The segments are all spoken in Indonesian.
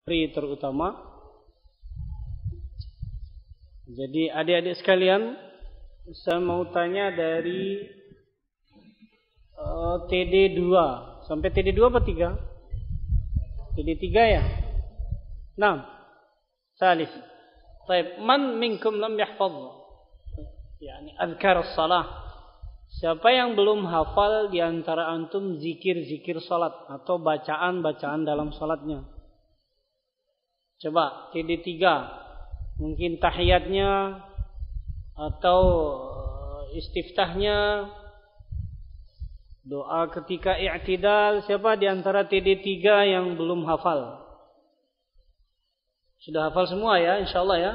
terutama. Jadi adik-adik sekalian, saya mau tanya dari TD2 sampai TD2 apa 3? TD3 ya? Nah, Salih. Baik, man minkum lam yahfaz yani azkar as-salah. Siapa yang belum hafal di antara antum zikir-zikir salat atau bacaan-bacaan dalam salatnya? Coba TD3, mungkin tahiyatnya atau istiftahnya, doa ketika i'tidal. Siapa di antara TD3 yang belum hafal? Sudah hafal semua ya, insyaallah ya.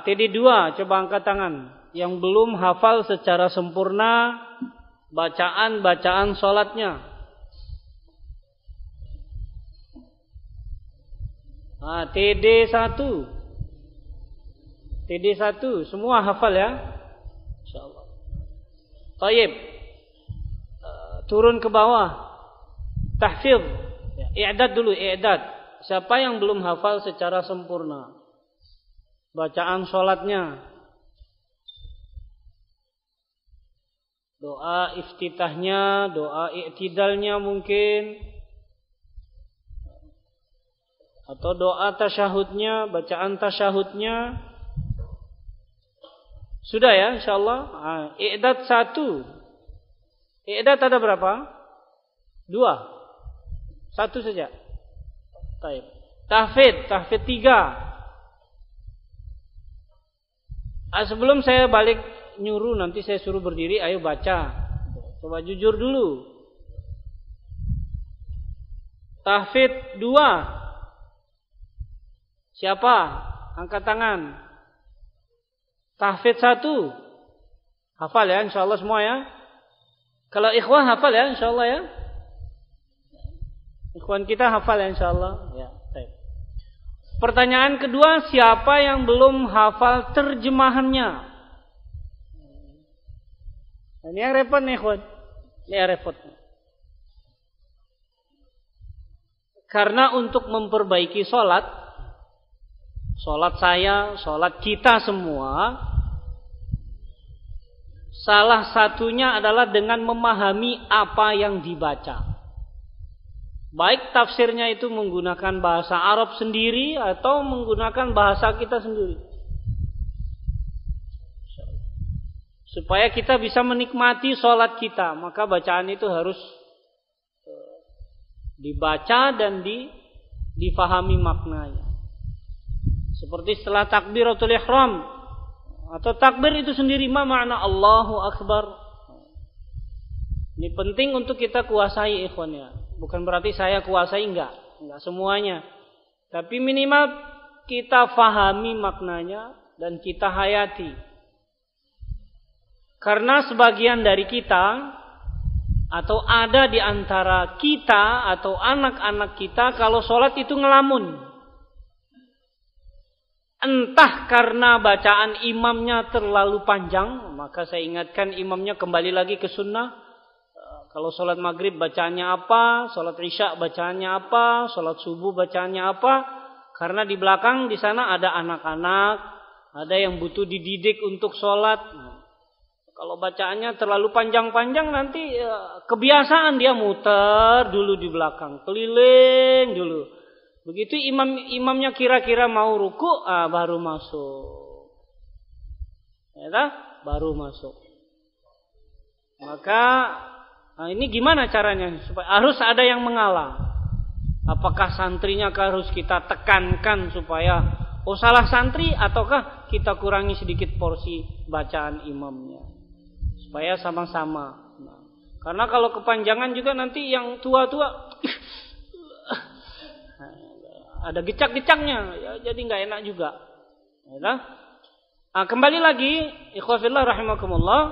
TD2, coba angkat tangan. Yang belum hafal secara sempurna bacaan-bacaan salatnya. TD1. TD1 semua hafal ya? Insyaallah. Baik. Turun ke bawah. Tahfidz. I'dad dulu, i'dad. Siapa yang belum hafal secara sempurna bacaan salatnya? Doa iftitahnya, doa i'tidalnya mungkin, atau doa tasyahudnya, bacaan tasyahudnya. Sudah ya insyaallah. I'dad 1. I'dad ada berapa? 2. 1 saja. Baik. Tahfidz 3. Sebelum saya balik nyuruh, nanti saya suruh berdiri, ayo baca. Coba jujur dulu. Tahfidz 2. Siapa? Angkat tangan. Tahfidz 1. Hafal ya insyaallah semua ya. Kalau ikhwan hafal ya insyaallah ya. Ikhwan kita hafal ya insyaallah ya. Baik. Pertanyaan kedua, siapa yang belum hafal terjemahannya? Ini yang repot nih, ikhwan. Ini yang repot. Karena untuk memperbaiki salat saya, salat kita semua, salah satunya adalah dengan memahami apa yang dibaca. Baik tafsirnya itu menggunakan bahasa Arab sendiri atau menggunakan bahasa kita sendiri. Supaya kita bisa menikmati sholat kita, maka bacaan itu harus dibaca dan difahami maknanya. Seperti setelah takbiratul ihram atau takbir itu sendiri, makna Allahu Akbar. Ini penting untuk kita kuasai, ikhwan ya. Bukan berarti saya kuasai, enggak semuanya. Tapi minimal kita fahami maknanya dan kita hayati. Karena sebagian dari kita atau ada di antara kita atau anak-anak kita kalau sholat itu ngelamun. Entah karena bacaan imamnya terlalu panjang, maka saya ingatkan imamnya kembali lagi ke sunnah. Kalau sholat maghrib bacaannya apa, sholat isya bacaannya apa, sholat subuh bacaannya apa. Karena di belakang di sana ada anak-anak, ada yang butuh dididik untuk sholat. Kalau bacaannya terlalu panjang-panjang nanti kebiasaan dia muter dulu di belakang, keliling dulu. Begitu imamnya kira-kira mau ruku, baru masuk. Ya, baru masuk. Maka ini gimana caranya supaya harus ada yang mengalah? Apakah santrinya harus kita tekankan supaya salah santri, ataukah kita kurangi sedikit porsi bacaan imamnya? Supaya sama-sama. Karena kalau kepanjangan juga nanti yang tua-tua ada gecak-gecaknya, ya, jadi nggak enak juga. Ya, kembali lagi, ikhwafillah rahimakumullah,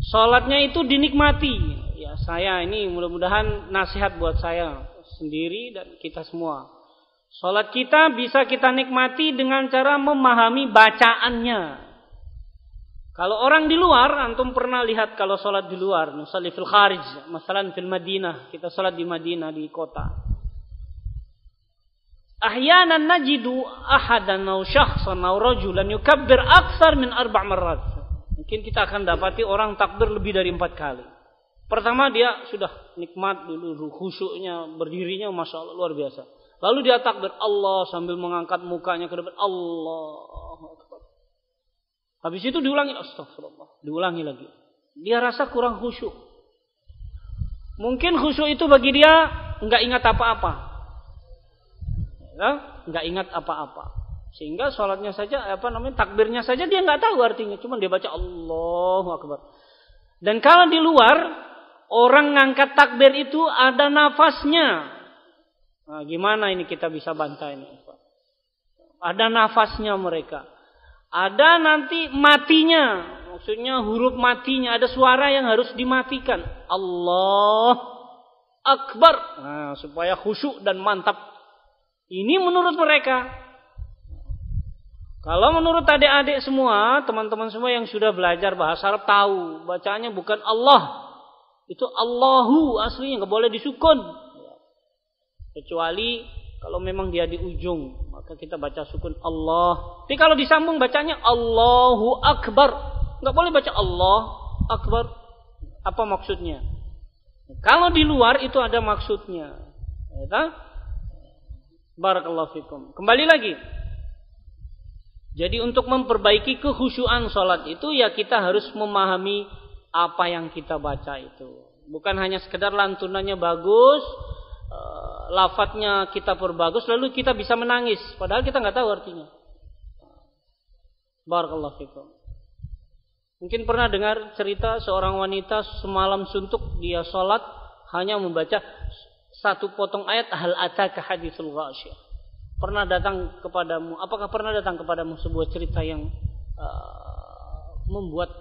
sholatnya itu dinikmati. Ya, saya ini mudah-mudahan nasihat buat saya sendiri dan kita semua. Sholat kita bisa kita nikmati dengan cara memahami bacaannya. Kalau orang di luar, antum pernah lihat kalau sholat di luar, nusalli fil kharij, masalan fil Madinah, kita sholat di Madinah, di kota. ahyanan najidu ahadan aw syakhsan aw rajulan yukabbir aktsar min 4 marrat. Mungkin kita akan dapati orang takbir lebih dari 4 kali. Pertama dia sudah nikmat dulu khusyuknya, berdirinya Masya Allah luar biasa. Lalu dia takbir Allah sambil mengangkat mukanya ke depan, Allahu Akbar. Habis itu diulangi, astagfirullah, diulangi lagi. Dia rasa kurang khusyuk. Mungkin khusyuk itu bagi dia enggak ingat apa-apa. Ya, enggak ingat apa-apa. Sehingga sholatnya saja, takbirnya saja dia enggak tahu artinya, cuma dia baca Allahu Akbar. Dan kalau di luar orang ngangkat takbir itu ada nafasnya. Nah, gimana ini kita bisa bantah ini? Ada nafasnya mereka. Ada nanti matinya. Maksudnya huruf matinya. Ada suara yang harus dimatikan. Allah Akbar. Nah, supaya khusyuk dan mantap. Ini menurut mereka. Kalau menurut adik-adik semua, teman-teman semua yang sudah belajar bahasa Arab tahu. Bacaannya bukan Allah. Itu Allahu aslinya. Nggak boleh disukun. Kecuali kalau memang dia di ujung, maka kita baca sukun Allah. Tapi kalau disambung bacanya Allahu Akbar. Enggak boleh baca Allah Akbar. Apa maksudnya? Kalau di luar itu ada maksudnya. Ya, barakallahu fikum. Kembali lagi. Jadi untuk memperbaiki kekhusyuan salat itu ya kita harus memahami apa yang kita baca itu. Bukan hanya sekedar lantunannya bagus, lafadznya kita perbagus lalu kita bisa menangis padahal kita nggak tahu artinya. Barakallahu fikum. Mungkin pernah dengar cerita seorang wanita semalam suntuk dia salat hanya membaca 1 potong ayat hal ataka haditsul ghasyiyah. Apakah pernah datang kepadamu sebuah cerita yang membuat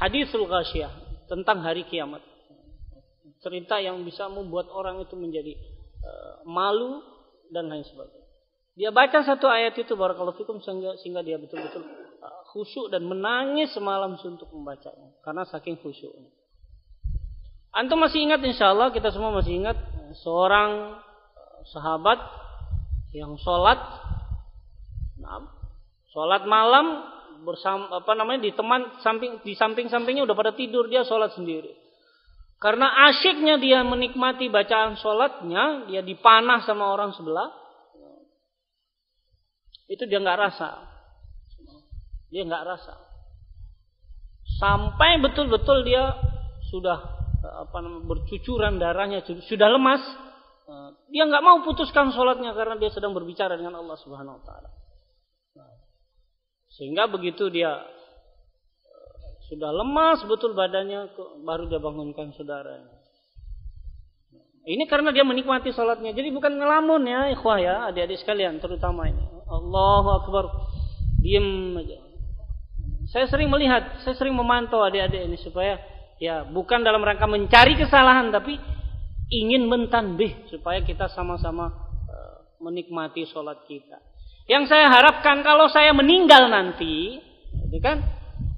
haditsul ghasyiyah tentang hari kiamat? Cerita yang bisa membuat orang itu menjadi malu dan lain sebagainya. Dia baca 1 ayat itu barakallahu fikum sehingga dia betul-betul khusyuk dan menangis semalam suntuk membacanya karena saking khusyuknya. Antum masih ingat insyaallah kita semua masih ingat seorang sahabat yang sholat malam bersama di samping-sampingnya udah pada tidur, dia sholat sendiri. Karena asyiknya dia menikmati bacaan sholatnya, dia dipanah sama orang sebelah. Itu dia nggak rasa. Sampai betul-betul dia sudah bercucuran darahnya, sudah lemas. Dia nggak mau putuskan sholatnya karena dia sedang berbicara dengan Allah Subhanahu Wa Taala. Sehingga begitu dia sudah lemas betul badannya, baru dia bangunkan saudaranya. Ini karena dia menikmati salatnya. Jadi bukan ngelamun ya, ikhwah ya, adik-adik sekalian terutama ini. Allahu Akbar. Diam aja. Saya sering memantau adik-adik ini supaya ya bukan dalam rangka mencari kesalahan tapi ingin mentanbih supaya kita sama-sama menikmati salat kita. Yang saya harapkan kalau saya meninggal nanti,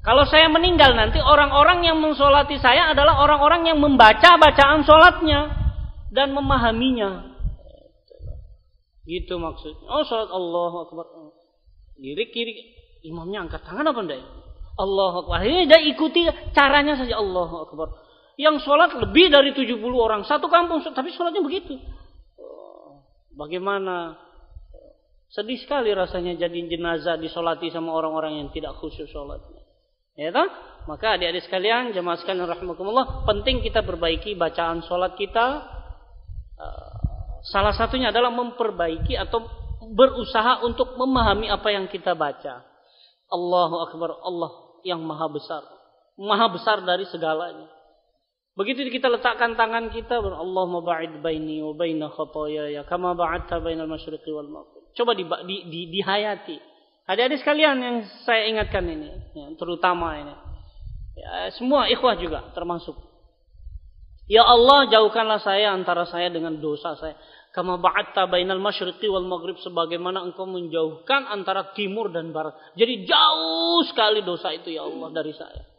kalau saya meninggal nanti orang-orang yang mensolati saya adalah orang-orang yang membaca bacaan solatnya dan memahaminya. Gitu maksudnya. Oh salat Allahu Akbar. Kiri imamnya angkat tangan apa enggak? Allahu Akbar. Ini dia ikuti caranya saja Allahu Akbar. Yang sholat lebih dari 70 orang satu kampung tapi sholatnya begitu. Bagaimana? Sedih sekali rasanya jadi jenazah disolati sama orang-orang yang tidak khusyuk sholatnya. Ya toh? Maka adik-adik sekalian, jemaah sekalian rahimakumullah, penting kita perbaiki bacaan sholat kita. Salah satunya adalah memperbaiki atau berusaha untuk memahami apa yang kita baca. Allahu Akbar, Allah yang maha besar dari segalanya. Begitu kita letakkan tangan kita, Allahumma ba'id baini wa baina khataaya kama ba'adta bainal masyriqi wal maghrib. Coba dihayati. Adik-adik sekalian yang saya ingatkan ini, ya, terutama ini. Ya, semua ikhwah juga termasuk. Ya Allah, jauhkanlah saya antara saya dengan dosa saya. Kama ba'adta bainal masyriqi wal maghrib, sebagaimana engkau menjauhkan antara timur dan barat. Jadi jauh sekali dosa itu ya Allah dari saya.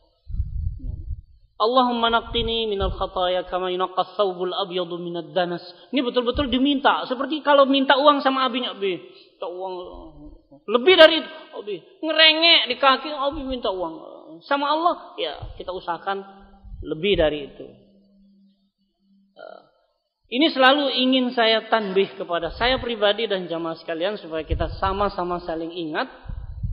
Allahumma naqqini minal khataaya kama yunqqa thawbul abyadu minad danas. Ini betul-betul diminta. Seperti kalau minta uang sama abinya, Abi, minta uang lebih dari itu, Abi, ngerengek di kaki, Abi minta uang. Sama Allah, ya kita usahakan lebih dari itu. Ini selalu ingin saya tanbih kepada saya pribadi dan jamaah sekalian supaya kita sama-sama saling ingat.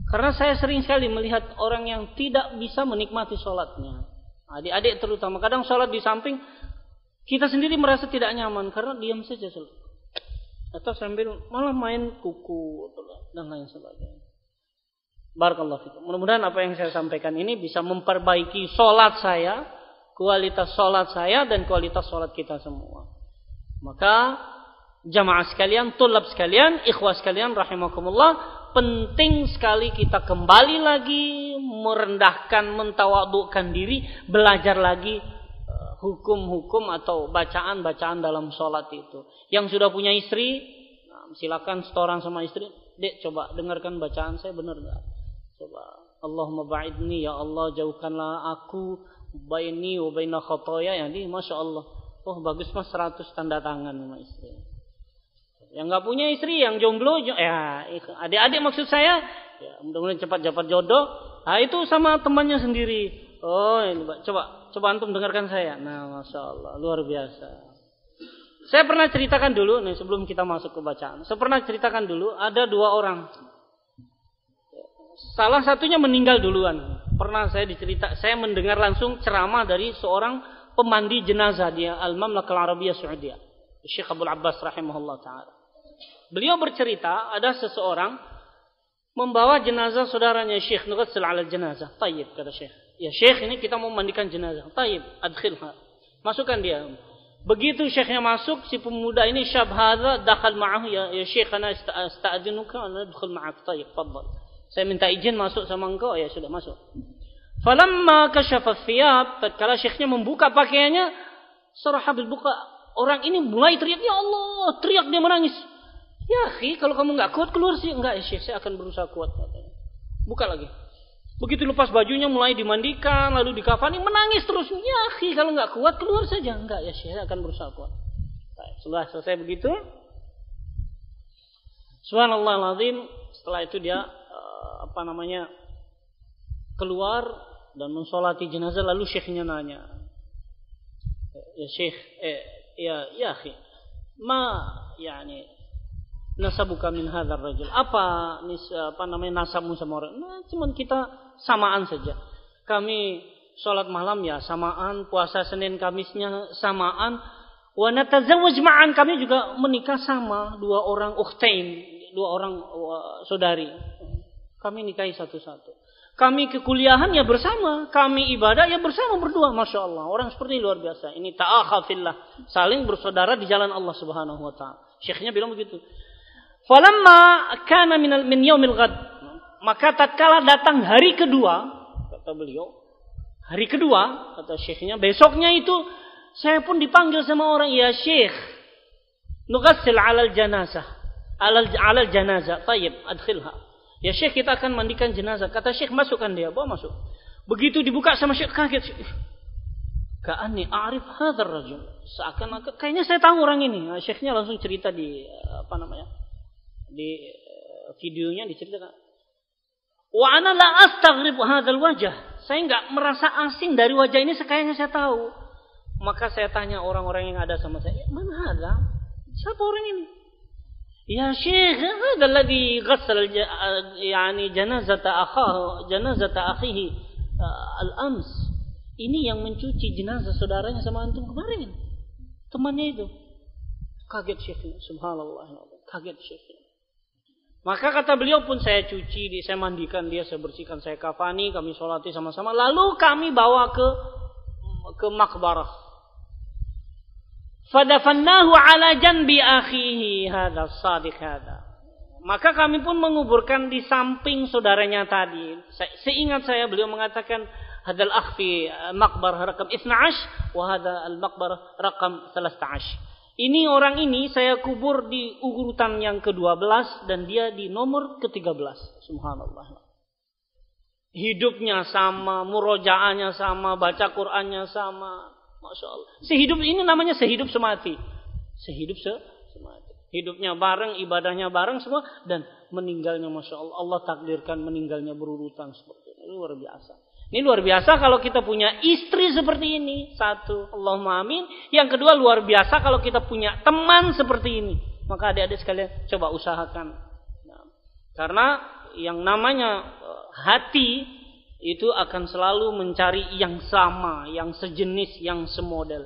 Karena saya sering sekali melihat orang yang tidak bisa menikmati sholatnya. Adik-adik terutama, kadang sholat di samping, kita sendiri merasa tidak nyaman karena diam saja sholat. Atau sambil malah main kuku dan lain sebagainya. Barakallahu fikum. Mudah-mudahan apa yang saya sampaikan ini bisa memperbaiki sholat saya, kualitas sholat saya dan kualitas sholat kita semua. Maka jamaah sekalian, tulab sekalian, ikhwah sekalian rahimakumullah, penting sekali kita kembali lagi merendahkan, mentawadhukan diri, belajar lagi hukum-hukum atau bacaan-bacaan dalam sholat itu. Yang sudah punya istri, silakan setoran sama istri. Dek, coba dengarkan bacaan saya benar nggak? Coba. Allahumma ba'idni, ya Allah jauhkanlah aku baini wa baina khotoya. Jadi masya Allah. Oh bagus mas, 100 tanda tangan sama istri. Yang nggak punya istri, yang jomblo, ya adik-adik maksud saya, ya mudah-mudahan cepat dapat jodoh. Nah itu sama temannya sendiri. Oh ini coba antum dengarkan saya. Nah masya Allah luar biasa. Saya pernah ceritakan dulu nih sebelum kita masuk ke bacaan. Saya pernah ceritakan dulu ada 2 orang. Salah satunya meninggal duluan. Pernah saya mendengar langsung ceramah dari seorang pemandi jenazah dia Al-Mamlakah Al-Arabiyah Saudiyah, Syekh Abdul Abbas rahimahullah taala. Beliau bercerita ada seseorang membawa jenazah saudaranya Syekh nughassil 'ala jenazah. Tayyib kata Syekh. Ya Syekh, ini kita mau mandikan jenazah. Tayyib, adkhilha. Masukkan dia. Begitu Syekhnya masuk, si pemuda ini syab hadza dakhal ma'ahu, ya Syekh ana asta'dzinuka an adkhul ma'ak. Tayyib, tafadhal. Saya minta izin masuk sama engkau, ya sudah masuk. Falamma kashafa thiyab, tatkala Syekhnya membuka pakaiannya, sarahabil buka, orang ini mulai teriak, ya Allah, teriak dia menangis. Ya akhi, kalau kamu enggak kuat keluar sih. Enggak ya Syekh, saya akan berusaha kuat. Buka lagi. Begitu lepas bajunya mulai dimandikan, lalu dikafani, menangis terus. Ya akhi, kalau enggak kuat keluar saja. Enggak ya Syekh, saya akan berusaha kuat. Setelah selesai begitu, subhanallahal-azim, setelah itu dia keluar dan mensolati jenazah. Lalu Syekhnya nanya, ya Syekh, ya akhi, yani nasabuka min hadzal rajul. Apa nasabmu sama orang? Nah, cuman kita samaan saja. Kami salat malam ya samaan, puasa Senin Kamisnya samaan. Wa natazawwaj ma'an, kami juga menikah sama 2 orang ukhtain, 2 orang saudari. Kami nikahi satu-satu. Kami kekuliahan ya bersama, kami ibadah ya bersama berdua. Masya Allah, orang seperti ini luar biasa. Ini ta'akha fillah, saling bersaudara di jalan Allah Subhanahu wa taala. Syekhnya bilang begitu. Falamma kana min yaumil ghad, maka tatkala datang hari kedua, kata beliau, hari kedua kata Syekhnya, besoknya itu saya pun dipanggil sama orang, ya Syekh, nughassil 'alal janazah, 'alal janazah, tayyib adkhilha. Ya Syekh, kita akan mandikan jenazah. Kata Syekh, masukkan dia, bawa masuk. Begitu dibuka sama Syekh kaget. Ka'anni a'rif hadzal rajul. Seakan-akan kayaknya saya tahu orang ini. Nah, Syekhnya langsung cerita di di videonya diceritakan. Wa ana la astaghrib hadzal wajh. Saya enggak merasa asing dari wajah ini, sekayaknya saya tahu. Maka saya tanya orang-orang yang ada sama saya, "Man hadza?" Siapa orang ini? Ya Syekh, hadzal ladzi ghassala yani janazata akhihi al-ams. Ini yang mencuci jenazah saudaranya sama antum kemarin. Temannya itu. Kaget Syekh, subhanallah, kaget Syekh. Maka kata beliau pun saya cuci, saya mandikan dia, saya bersihkan, saya kafani, kami sholati sama-sama. Lalu kami bawa ke makbarah. Fadafannahu ala janbi akhihi hadza sadiq hadza. Maka kami pun menguburkan di samping saudaranya tadi. Seingat saya beliau mengatakan hadzal akh fi maqbarah raqam 12 wa hadza al maqbarah raqam 13. Ini orang ini saya kubur di urutan yang ke-12 dan dia di nomor ke-13. Subhanallah. hidupnya sama, murojaahnya sama, baca Qur'annya sama. Masya Allah. Sehidup ini namanya sehidup semati. Sehidup semati. Hidupnya bareng, ibadahnya bareng semua. Dan meninggalnya Masya Allah. Allah takdirkan meninggalnya berurutan seperti ini. Luar biasa. Ini luar biasa kalau kita punya istri seperti ini. Satu, Allahumma amin. Yang kedua, luar biasa kalau kita punya teman seperti ini. Maka adik-adik sekalian coba usahakan. Nah, karena yang namanya hati itu akan selalu mencari yang sama, yang sejenis, yang semodel.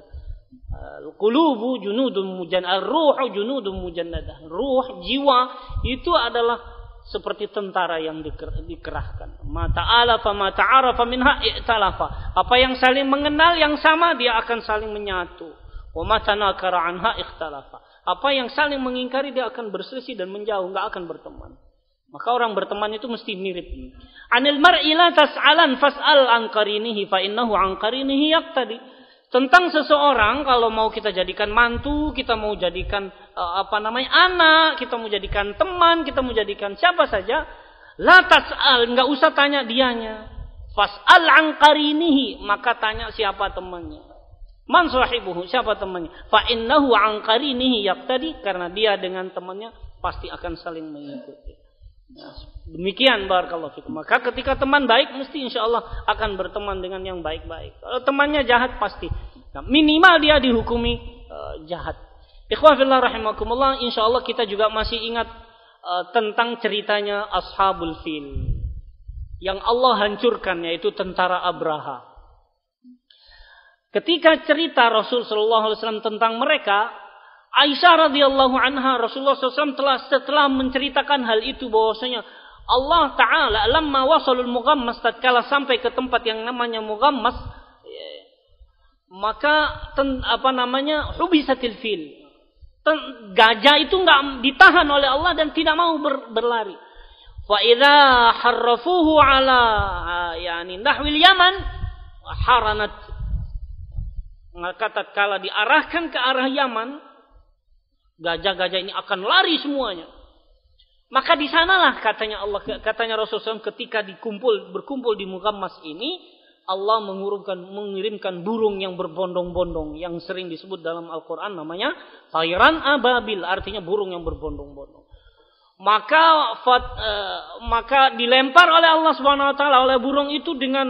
Qulubu junudun mujannada, ruhu junudun mujannadah. Ruh, jiwa itu adalah seperti tentara yang dikerahkan. Ma ta'alafa ma ta'arafa minha i'talafa. Apa yang saling mengenal yang sama dia akan saling menyatu. Wa ma tanakara anha ikhtalafa. Apa yang saling mengingkari dia akan berselisih dan menjauh, enggak akan berteman. Maka orang berteman itu mesti mirip. Anil mar'i la tas'alan fas'al an qarinihi fa innahu an qarinihi yaqtadi. Tentang seseorang kalau mau kita jadikan mantu, kita mau jadikan anak, kita mau jadikan teman, kita mau jadikan siapa saja, la tas'al, enggak usah tanya dianya. Fas'al an qarinihi, maka tanya siapa temannya. Man sahibuhu, siapa temannya? Fa innahu an qarinihi yaqtadi, karena dia dengan temannya pasti akan saling mengikuti. Nah, demikian barakallahu fikum. Maka ketika teman baik mesti insyaallah akan berteman dengan yang baik-baik. Kalau temannya jahat pasti minimal dia dihukumi jahat. Ikhwan fillah rahimakumullah, insyaallah kita juga masih ingat tentang ceritanya Ashabul Fil yang Allah hancurkan, yaitu tentara Abraha. Ketika cerita Rasul sallallahu alaihi wasallam tentang mereka, Aisyah radhiyallahu anha, Rasulullah SAW setelah menceritakan hal itu bahwasanya Allah Ta'ala lamma wasalul mughammas, tatkala sampai ke tempat yang namanya Mughammas, maka hubisatil fil. Gajah itu enggak ditahan oleh Allah dan tidak mau berlari. Fa idza harrafuhu ala nahwil Yaman haranat. Maka tatkala diarahkan ke arah Yaman, gajah-gajah ini akan lari semuanya. Maka di sanalah katanya Rasulullah SAW ketika berkumpul di Mughammas ini, Allah mengirimkan burung yang berbondong-bondong yang sering disebut dalam Al-Quran namanya tayran ababil, artinya burung yang berbondong-bondong. Maka dilempar oleh Allah Subhanahu wa taala oleh burung itu dengan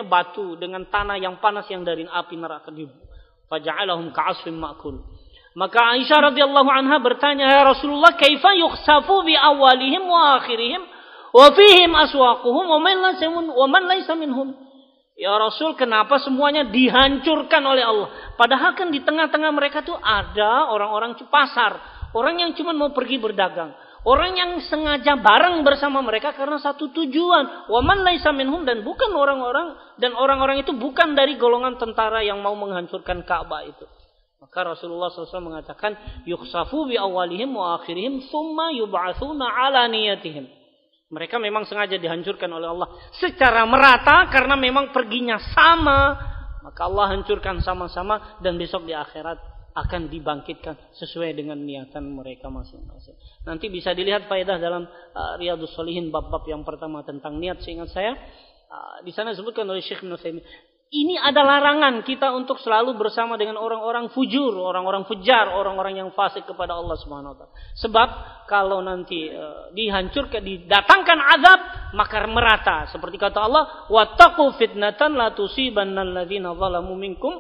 batu, dengan tanah yang panas yang dari api neraka. Faja'alahum ka'asfin ma'kul. Maka Aisyah radhiyallahu anha bertanya, ya Rasulullah, kaifa yukhsafu bi awalihim wa akhirihim wa fihim aswaquhum wa man laysa minhum? Ya Rasul, kenapa semuanya dihancurkan oleh Allah? Padahal kan di tengah-tengah mereka tuh ada orang-orang pasar, orang yang cuma mau pergi berdagang, orang yang sengaja bareng bersama mereka karena satu tujuan. Wa man laysa minhum, dan bukan orang-orang itu bukan dari golongan tentara yang mau menghancurkan Ka'bah itu. Maka Rasulullah SAW mengatakan, yukhsafu bi awalihim wa akhirihim thumma yub'atsuna ala niyatihim. Mereka memang sengaja dihancurkan oleh Allah secara merata karena memang perginya sama. Maka Allah hancurkan sama-sama dan besok di akhirat akan dibangkitkan sesuai dengan niatan mereka masing-masing. Nanti bisa dilihat faedah dalam Riyadhus Shalihin bab-bab yang pertama tentang niat, seingat saya. Di sana disebutkan oleh Syekh Ibnu Utsaimin. Ini ada larangan kita untuk selalu bersama dengan orang-orang fujur, orang-orang fujar, orang-orang yang fasik kepada Allah Subhanahu wa taala. Sebab kalau nanti dihancurkan, didatangkan azab, maka merata. Seperti kata Allah, wattaqu fitnatan la tusibannal ladzina zalamu minkum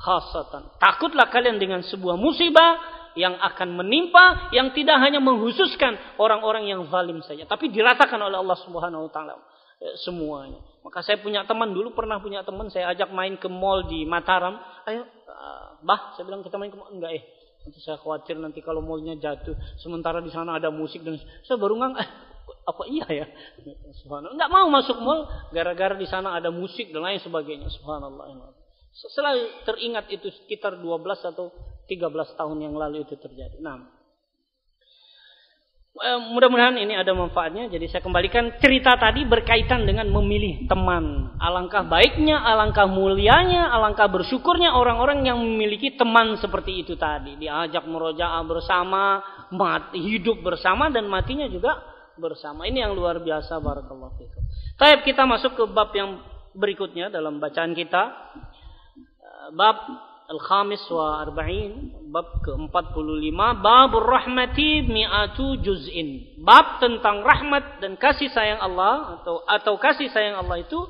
khassatan. Takutlah kalian dengan sebuah musibah yang akan menimpa, yang tidak hanya menghususkan orang-orang yang zalim saja, tapi diratakan oleh Allah Subhanahu wa taala semuanya. Maka saya pernah punya teman, saya ajak main ke mall di Mataram. Ayo, saya bilang kita main ke mall. Enggak, nanti saya khawatir nanti kalau mallnya jatuh. Sementara di sana ada musik dan saya baru apa iya ya? Subhanallah. Enggak mau masuk mall gara-gara di sana ada musik dan lain sebagainya. Subhanallah. Selalu teringat itu sekitar 12 atau 13 tahun yang lalu itu terjadi. Nah, mudah-mudahan ini ada manfaatnya. Jadi saya kembalikan cerita tadi berkaitan dengan memilih teman. Alangkah baiknya, alangkah mulianya, alangkah bersyukurnya orang-orang yang memiliki teman seperti itu tadi. Diajak murojaah bersama, hidup bersama, dan matinya juga bersama. Ini yang luar biasa, barakallahu fikum. Baik, kita masuk ke bab yang berikutnya dalam bacaan kita. Bab al-khamis wa arba'in, bab ke-45, babur rahmati mi'atu juz'in. Bab tentang rahmat dan kasih sayang Allah atau kasih sayang Allah itu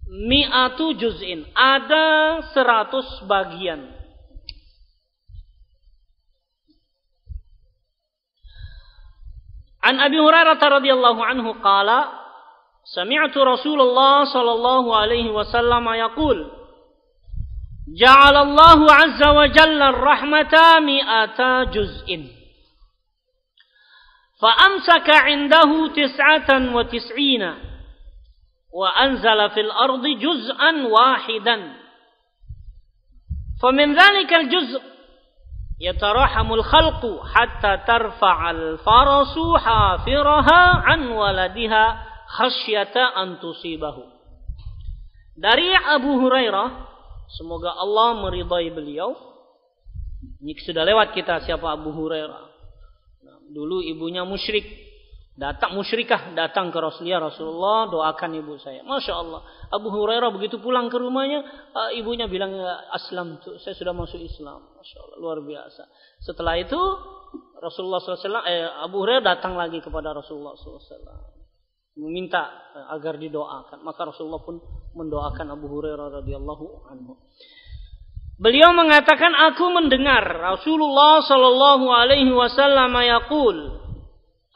mi'atu juz'in, ada 100 bagian. An Abi Hurairah radhiyallahu anhu qala sami'tu Rasulullah sallallahu alaihi wasallam yaqul ja'alallahu azza wa jalla ar-rahmata mi'ata juz'in fa amsaka 'indahu 99 wa anzala fil ardi juz'an wahidan famin dhalika al-juz' yatarahamul khalqu hatta tarfa'al farasu hafiraha an waladiha khasyata an tusibahu. Dari Abu Hurairah, semoga Allah meridai beliau. Ini sudah lewat kita siapa Abu Hurairah. Dulu ibunya musyrik, datang ke Rasulullah, doakan ibu saya. Masya Allah, Abu Hurairah begitu pulang ke rumahnya, ibunya bilang, aslam, saya sudah masuk Islam. Masya Allah, luar biasa. Setelah itu Rasulullah SAW, Abu Hurairah datang lagi kepada Rasulullah SAW, meminta agar didoakan. Maka Rasulullah pun mendoakan Abu Hurairah radhiyallahu anhu. Beliau mengatakan, aku mendengar Rasulullah sallallahu alaihi wasallam yaqul,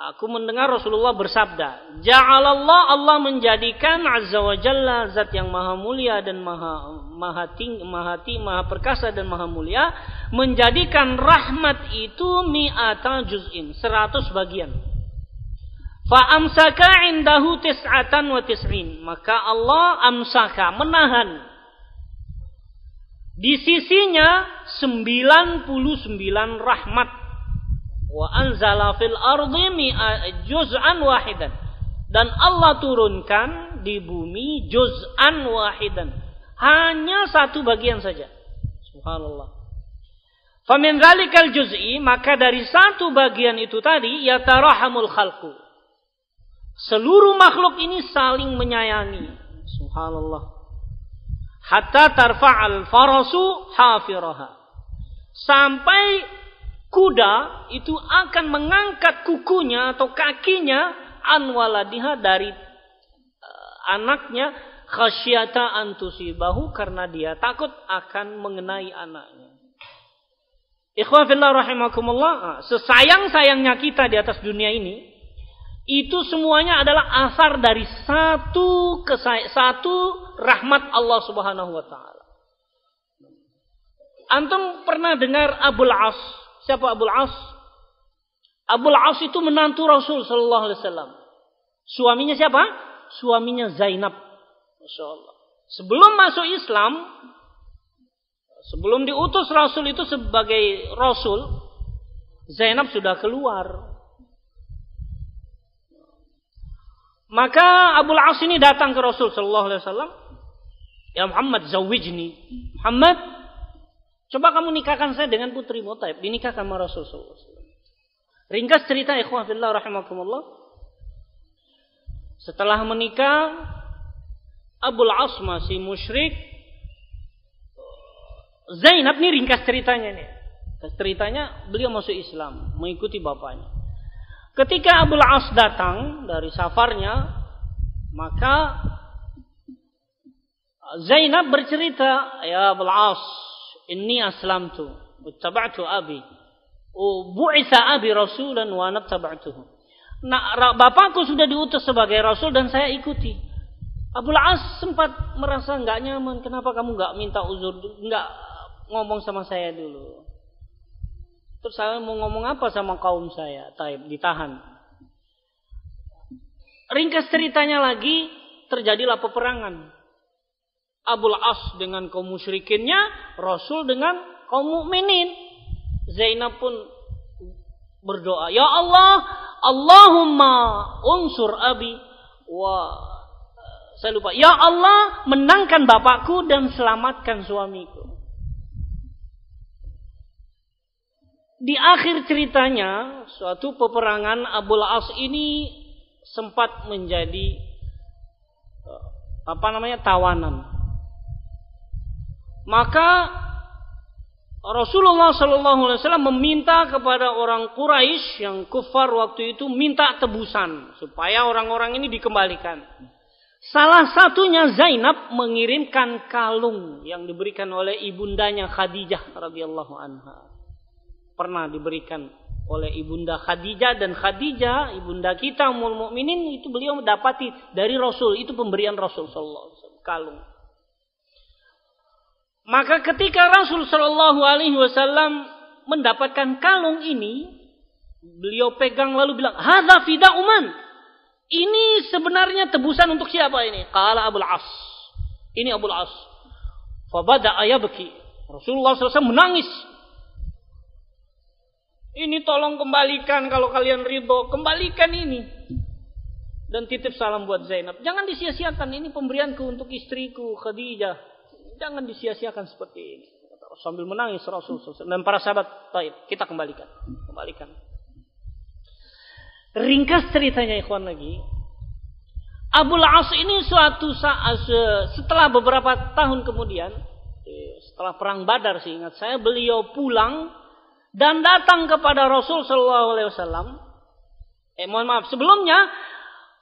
aku mendengar Rasulullah bersabda, ja'alallah, Allah menjadikan azza wa jalla, zat yang maha mulia dan maha tinggi, maha perkasa dan maha mulia, menjadikan rahmat itu mi'ata juz'in, 100 bagian. Fa amsaka indahu 99, maka Allah amsaka, menahan di sisinya 99 rahmat. Wa anzala fil ardi juz'an wahidan, dan Allah turunkan di bumi juz'an wahidan, hanya 1 bagian saja. Subhanallah. Famin dzalikal juz'i, maka dari 1 bagian itu tadi, yatarahamul khalqu, seluruh makhluk ini saling menyayangi. Subhanallah. Hatta tarfa'al farasu hafiraha, sampai kuda itu akan mengangkat kukunya atau kakinya an waladiha, dari anaknya, khasyata an tusibahu, karena dia takut akan mengenai anaknya. Ikhwan fillah rahimakumullah, sesayang-sayangnya kita di atas dunia ini, itu semuanya adalah asar dari satu rahmat Allah Subhanahu wa taala. Antum pernah dengar Abul As? Siapa Abul As? Abul As itu menantu Rasul sallallahu alaihi wasallam. Suaminya siapa? Suaminya Zainab. Masyaallah. Sebelum masuk Islam, sebelum diutus Rasul itu sebagai Rasul, Zainab sudah keluar. Maka Abul As ini datang ke Rasul sallallahu alaihi wasallam, "Ya Muhammad, zawijni." Muhammad, coba kamu nikahkan saya dengan putri Mutaib. Dinikahkan sama Rasul sallallahu alaihi wasallam. Ringkas cerita ikhwan fillah rahimakumullah. Setelah menikah, Abul As masih musyrik. Zainab nih ringkas ceritanya nih. Ceritanya beliau masuk Islam, mengikuti bapaknya. Ketika Abul As datang dari safarnya, maka Zainab bercerita, "Ya Abul As, inni aslamtu, wattaba'tu abi, bu'itha abi rasulan wa nattaba'tuhu." Nah, bapakku sudah diutus sebagai rasul dan saya ikuti. Abul As sempat merasa enggak nyaman. Kenapa kamu enggak minta uzur, enggak ngomong sama saya dulu? Terus saya mau ngomong apa sama kaum saya? Taib, ditahan. Ringkas ceritanya lagi, terjadilah peperangan. Abul As dengan kaum musyrikinnya, Rasul dengan kaum mukminin. Zainab pun berdoa, "Ya Allah, Allahumma unsur abi wa..." Saya lupa. "Ya Allah, menangkan bapakku dan selamatkan suamiku." Di akhir ceritanya, suatu peperangan Abul As ini sempat menjadi tawanan. Maka Rasulullah SAW meminta kepada orang Quraisy yang kufar waktu itu minta tebusan supaya orang-orang ini dikembalikan. Salah satunya Zainab mengirimkan kalung yang diberikan oleh ibundanya Khadijah radhiyallahu anha. Pernah diberikan oleh ibunda Khadijah, dan Khadijah ibunda kita Ummul Mukminin itu beliau mendapati dari Rasul, itu pemberian Rasul sallallahu alaihi wasallam, kalung. Maka ketika Rasul sallallahu alaihi wasallam mendapatkan kalung ini, beliau pegang lalu bilang, "Hadza fida'u man?" Ini sebenarnya tebusan untuk siapa ini? Qala Abul As. Ini Abul As. Fa bada'a yabki. Rasulullah SAW menangis. Ini tolong kembalikan, kalau kalian ridho, kembalikan ini. Dan titip salam buat Zainab. Jangan disia-siakan, ini pemberianku untuk istriku Khadijah. Jangan disia-siakan seperti ini. Sambil menangis Rasul SAW. Dan para sahabat, baik, kita kembalikan. Kembalikan. Ringkas ceritanya ikhwan lagi. Abul As ini suatu saat, setelah beberapa tahun kemudian, setelah perang Badar seingat saya, beliau pulang dan datang kepada Rasul sallallahu alaihi wasallam. Sebelumnya,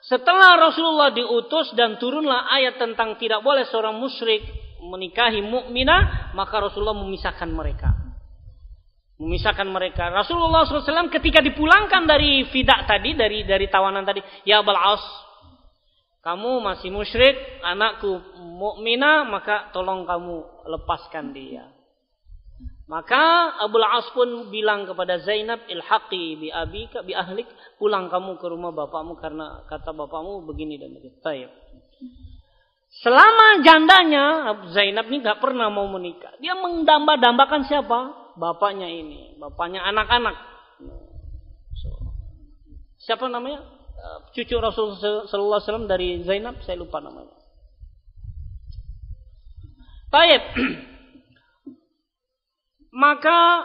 setelah Rasulullah diutus dan turunlah ayat tentang tidak boleh seorang musyrik menikahi mukminah, maka Rasulullah memisahkan mereka. Rasulullah SAW ketika dipulangkan dari fidak tadi, dari tawanan tadi, ya Abul As, kamu masih musyrik, anakku mukminah, maka tolong kamu lepaskan dia. Maka Abul As pun bilang kepada Zainab, ilhaqi bi abika bi ahlik, pulang kamu ke rumah bapakmu karena kata bapakmu begini dan begitu. Baik. Selama jandanya Zainab ini enggak pernah mau menikah. Dia mendamba-dambakan siapa? Bapaknya ini, bapaknya anak-anak. Siapa namanya? Cucu Rasul sallallahu alaihi wasallam dari Zainab, saya lupa namanya. Baik. Maka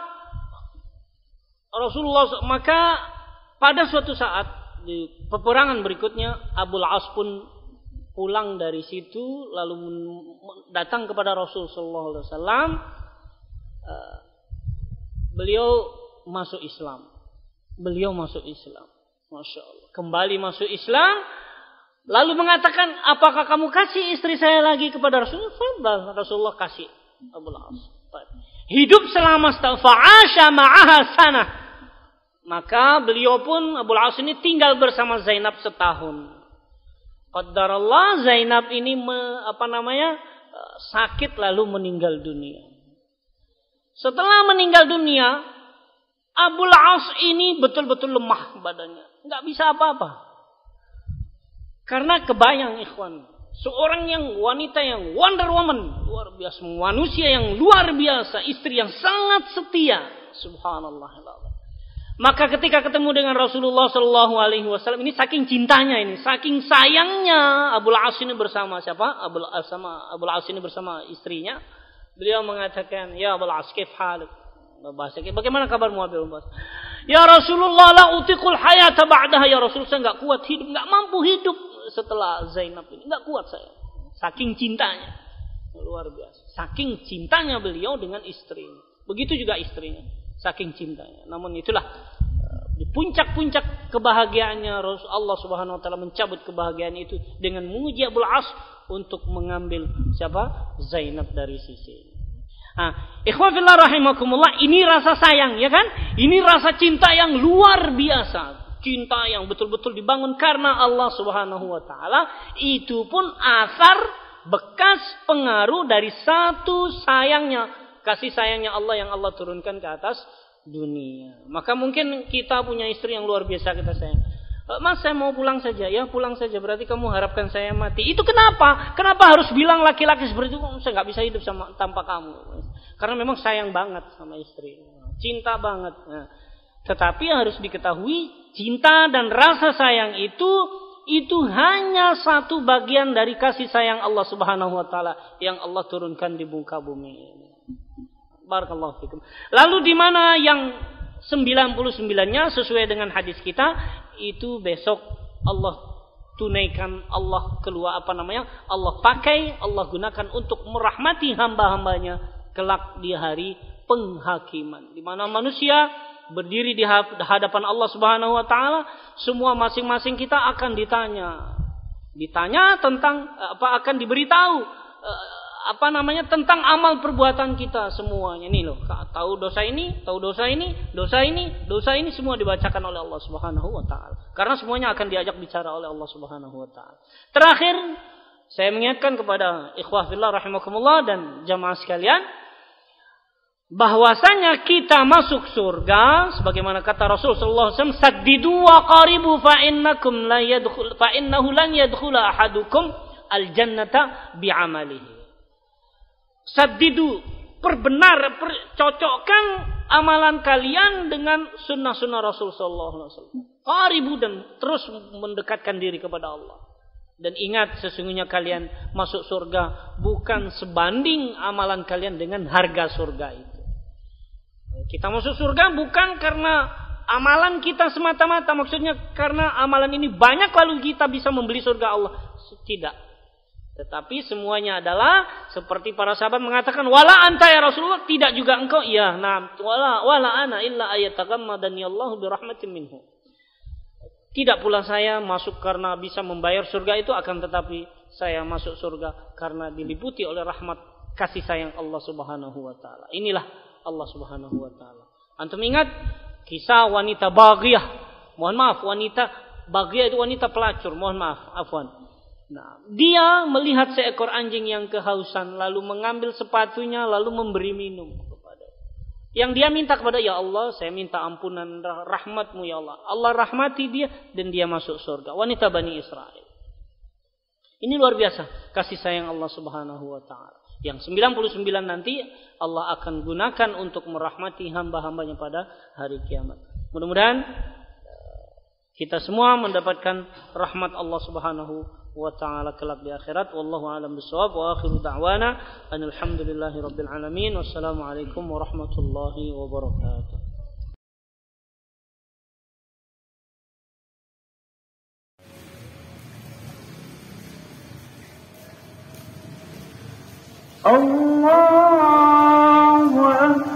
pada suatu saat di peperangan berikutnya Abul As pun pulang dari situ lalu datang kepada Rasul sallallahu alaihi wasallam. Beliau masuk Islam. Masya Allah. Kembali masuk Islam. Lalu mengatakan, apakah kamu kasih istri saya lagi kepada Rasulullah? Rasulullah kasih Abul As. Hidup selama fa'asha ma'aha sanah. Maka beliau pun Abul As ini tinggal bersama Zainab setahun. Qaddarallah, Zainab ini sakit lalu meninggal dunia. Setelah meninggal dunia, Abul As ini betul-betul lemah badannya, enggak bisa apa-apa. Karena kebayang ikhwan, seorang wanita yang wonder woman, luar biasa, manusia yang luar biasa, istri yang sangat setia, subhanallah. Maka ketika ketemu dengan Rasulullah sallallahu alaihi wasallam, ini saking cintanya ini, saking sayangnya Abul As ini bersama siapa? Abul As ini bersama istrinya. Beliau mengatakan, "Ya Abul As, kaif halik?" Bagaimana kabarmu Abul As? "Ya Rasulullah, la utiqul hayata ba'daha." Ya Rasul, saya enggak kuat hidup, enggak mampu hidup setelah Zainab ini, enggak kuat saya. Saking cintanya. Luar biasa. Saking cintanya beliau dengan istrinya. Begitu juga istrinya. Saking cintanya. Namun itulah di puncak-puncak kebahagiaannya Allah Subhanahu wa taala mencabut kebahagiaan itu dengan menguji Abul As untuk mengambil siapa? Zainab dari sisi. Ikhwan fillah rahimakumullah, ini rasa sayang, ya kan? Ini rasa cinta yang luar biasa. Cinta yang betul-betul dibangun karena Allah Subhanahu wa taala. Itu pun asar bekas pengaruh dari satu kasih sayangnya Allah yang Allah turunkan ke atas dunia. Maka mungkin kita punya istri yang luar biasa kita sayang. "Mas, saya mau pulang saja." "Ya, pulang saja. Berarti kamu harapkan saya mati." Itu kenapa? Kenapa harus bilang laki-laki seperti itu? "Saya nggak bisa hidup tanpa kamu." Karena memang sayang banget sama istri. Cinta banget. Tetapi harus diketahui, cinta dan rasa sayang itu hanya satu bagian dari kasih sayang Allah Subhanahu wa taala yang Allah turunkan di muka bumi ini. Barakallahu fikum. Lalu di mana yang 99-nya sesuai dengan hadis kita, itu besok Allah tunaikan, Allah Allah pakai, Allah gunakan untuk merahmati hamba-hambanya kelak di hari penghakiman, di mana manusia berdiri di hadapan Allah Subhanahu wa taala, semua masing-masing kita akan ditanya tentang akan diberitahu tentang amal perbuatan kita semuanya. Ini loh, tahu dosa ini semua dibacakan oleh Allah Subhanahu wa taala. Karena semuanya akan diajak bicara oleh Allah Subhanahu wa taala. Terakhir, saya mengingatkan kepada ikhwah fillah rahimakumullah dan jamaah sekalian, bahwasanya kita masuk surga sebagaimana kata Rasul sallallahu alaihi wasallam, saddidu wa qaribu fa innahu lan yadkhula ahadukum al-jannata bi'amalihi. Saddidu, cocokkan amalan kalian dengan sunnah-sunnah Rasul sallallahu alaihi wasallam. Qaribu, dan terus mendekatkan diri kepada Allah. Dan ingat, sesungguhnya kalian masuk surga bukan sebanding amalan kalian dengan harga surga itu. Kita masuk surga bukan karena amalan kita semata-mata, maksudnya karena amalan ini banyak lalu kita bisa membeli surga Allah. Tidak. Tetapi semuanya adalah seperti para sahabat mengatakan, wala anta ya Rasulullah, tidak juga engkau. Ya, nah, wala ana illa ayatagammadani Allahu birahmatin minhu. Tidak pula saya masuk karena bisa membayar surga itu, akan tetapi saya masuk surga karena diliputi oleh rahmat kasih sayang Allah Subhanahu wa taala. Inilah Allah Subhanahu wa taala. Antum ingat kisah wanita baghiyah. Mohon maaf, wanita baghiyah itu wanita pelacur. Mohon maaf, afwan. Nah, dia melihat seekor anjing yang kehausan, lalu mengambil sepatunya, lalu memberi minum kepada. Yang dia minta kepada, ya Allah, saya minta ampunan rahmatmu ya Allah. Allah rahmati dia dan dia masuk surga. Wanita Bani Israel. Ini luar biasa kasih sayang Allah Subhanahu wa taala. Yang 99 nanti Allah akan gunakan untuk merahmati hamba-hambanya pada hari kiamat. Mudah-mudahan kita semua mendapatkan rahmat Allah Subhanahu wa ta'ala kelak di akhirat. Wallahu a'lam bishawab. Wa akhiru da'wana alhamdulillahi rabbil alamin. Wassalamualaikum warahmatullahi wabarakatuh. Allahu akbar.